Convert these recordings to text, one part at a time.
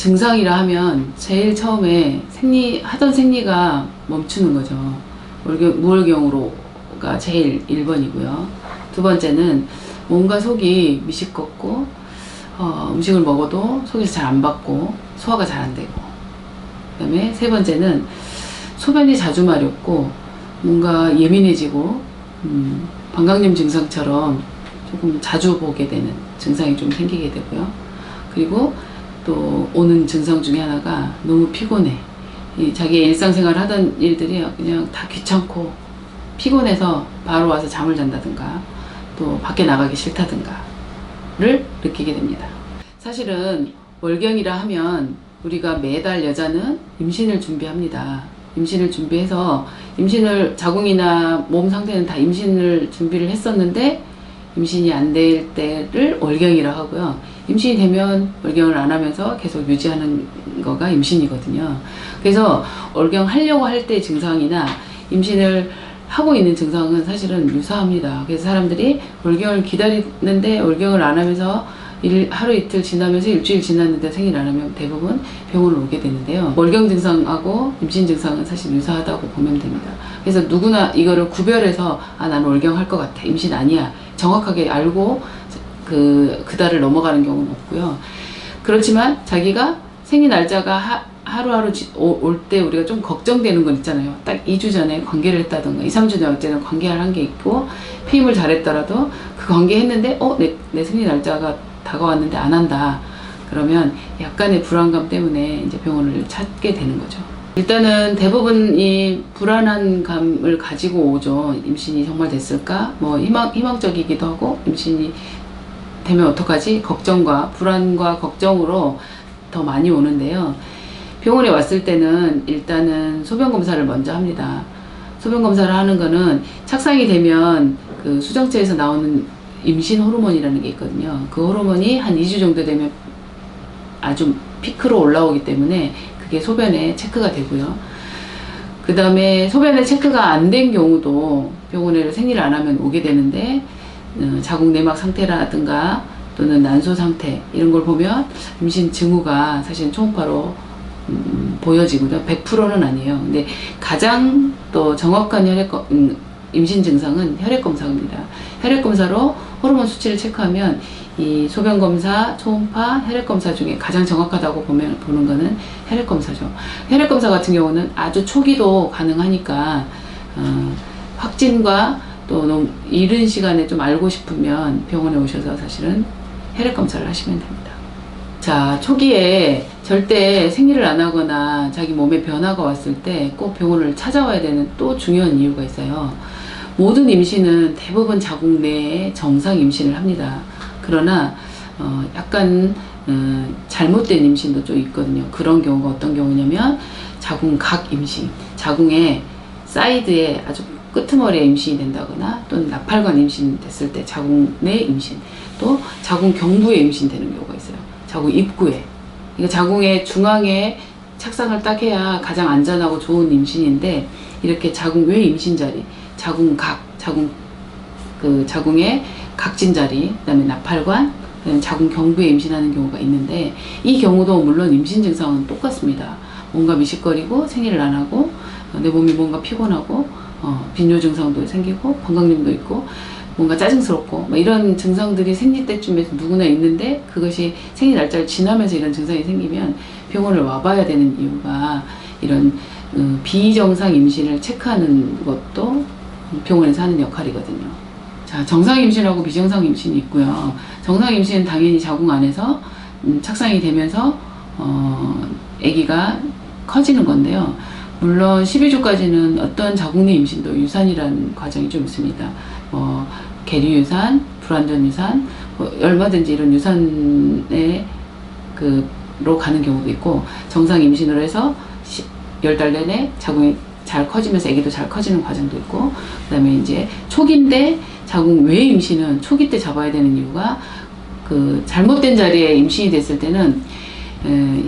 증상이라 하면 제일 처음에 하던 생리가 멈추는 거죠. 무월경으로가 제일 1번이고요. 두 번째는 뭔가 속이 미식겁고 음식을 먹어도 속에서 잘 안 받고 소화가 잘 안 되고, 그 다음에 세 번째는 소변이 자주 마렵고 뭔가 예민해지고 방광염 증상처럼 조금 자주 보게 되는 증상이 좀 생기게 되고요. 그리고 또 오는 증상 중에 하나가 너무 피곤해. 자기의 일상생활 하던 일들이 그냥 다 귀찮고 피곤해서 바로 와서 잠을 잔다든가 또 밖에 나가기 싫다든가를 느끼게 됩니다. 사실은 월경이라 하면 우리가 매달 여자는 임신을 준비합니다. 임신을 준비해서 자궁이나 몸 상태는 다 임신을 준비를 했었는데 임신이 안 될 때를 월경이라 하고요. 임신이 되면 월경을 안 하면서 계속 유지하는 거가 임신이거든요. 그래서 월경 하려고 할 때 증상이나 임신을 하고 있는 증상은 사실은 유사합니다. 그래서 사람들이 월경을 기다리는데 월경을 안 하면서 하루 이틀 지나면서 일주일 지났는데 생리를 안 하면 대부분 병원을 오게 되는데요. 월경 증상하고 임신 증상은 사실 유사하다고 보면 됩니다. 그래서 누구나 이거를 구별해서 나는 월경 할 것 같아, 임신 아니야, 정확하게 알고 그 달을 넘어가는 경우는 없고요. 그렇지만 자기가 생리 날짜가 하루하루 올 때 우리가 좀 걱정되는 건 있잖아요. 딱 2주 전에 관계를 했다던가 2, 3주 전에는 관계를 한 게 있고 피임을 잘했더라도 그 관계했는데 내 생리 날짜가 다가왔는데 안 한다. 그러면 약간의 불안감 때문에 이제 병원을 찾게 되는 거죠. 일단은 대부분 이 불안한 감을 가지고 오죠. 임신이 정말 됐을까? 뭐 희망적이기도 하고 임신이 되면 어떡하지? 불안과 걱정으로 더 많이 오는데요. 병원에 왔을 때는 일단은 소변 검사를 먼저 합니다. 소변 검사를 하는 거는 착상이 되면 그 수정체에서 나오는 임신 호르몬이라는 게 있거든요. 그 호르몬이 한 2주 정도 되면 아주 피크로 올라오기 때문에 그게 소변에 체크가 되고요. 그 다음에 소변에 체크가 안 된 경우도 병원에 생리를 안 하면 오게 되는데 자궁 내막 상태라든가 또는 난소 상태 이런 걸 보면 임신 징후가 사실 초음파로 보여지고요. 100%는 아니에요. 근데 가장 또 정확한 임신 증상은 혈액검사입니다. 혈액검사로 호르몬 수치를 체크하면 이 소변검사, 초음파, 혈액검사 중에 가장 정확하다고 보는 거는 혈액검사죠. 혈액검사 같은 경우는 아주 초기도 가능하니까 확진과 또 너무 이른 시간에 좀 알고 싶으면 병원에 오셔서 사실은 혈액검사를 하시면 됩니다. 자, 초기에 절대 생리를 안 하거나 자기 몸에 변화가 왔을 때 꼭 병원을 찾아와야 되는 또 중요한 이유가 있어요. 모든 임신은 대부분 자궁 내에 정상 임신을 합니다. 그러나 약간 잘못된 임신도 좀 있거든요. 그런 경우가 어떤 경우냐면 자궁각 임신, 자궁의 사이드에 아주 끄트머리에 임신이 된다거나 또는 나팔관 임신 됐을 때 자궁 내 임신, 또 자궁 경부에 임신되는 경우가 있어요. 자궁 입구에. 그러니까 자궁의 중앙에 착상을 딱 해야 가장 안전하고 좋은 임신인데 이렇게 자궁 외 임신 자리, 자궁각, 자궁의 각진 자리, 그다음에 나팔관, 그다음에 자궁 경부에 임신하는 경우가 있는데 이 경우도 물론 임신 증상은 똑같습니다. 뭔가 미식거리고 생리를 안 하고 내 몸이 뭔가 피곤하고 빈뇨 증상도 생기고 방광염도 있고 뭔가 짜증스럽고 이런 증상들이 생리 때쯤에 누구나 있는데 그것이 생리 날짜를 지나면서 이런 증상이 생기면 병원을 와봐야 되는 이유가 이런 비정상 임신을 체크하는 것도 병원에서 하는 역할이거든요. 자, 정상 임신하고 비정상 임신이 있고요. 정상 임신은 당연히 자궁 안에서 착상이 되면서 아기가 커지는 건데요. 물론 12주까지는 어떤 자궁 내 임신도 유산이라는 과정이 좀 있습니다. 계류유산, 불완전 유산, 얼마든지 이런 유산에 로 가는 경우도 있고 정상 임신으로 해서 10달 내내 자궁이 잘 커지면서 아기도 잘 커지는 과정도 있고 그 다음에 이제 초기인데 자궁 외 임신은 초기 때 잡아야 되는 이유가 잘못된 자리에 임신이 됐을 때는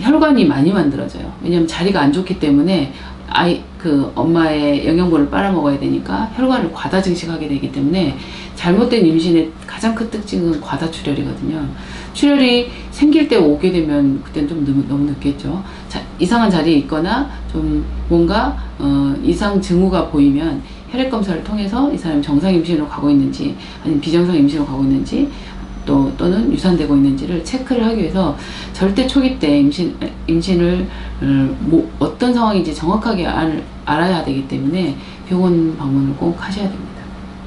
혈관이 많이 만들어져요. 왜냐하면 자리가 안 좋기 때문에 엄마의 영양분을 빨아먹어야 되니까 혈관을 과다 증식하게 되기 때문에 잘못된 임신의 가장 큰 특징은 과다출혈이거든요. 출혈이 생길 때 오게 되면 그때는 좀 너무 늦겠죠. 이상한 자리에 있거나 좀 뭔가 이상 징후가 보이면 혈액 검사를 통해서 이 사람이 정상 임신으로 가고 있는지 아니면 비정상 임신으로 가고 있는지 또는 유산되고 있는지를 체크를 하기 위해서 절대 초기 때 임신을 어떤 상황인지 정확하게 알아야 되기 때문에 병원 방문을 꼭 하셔야 됩니다.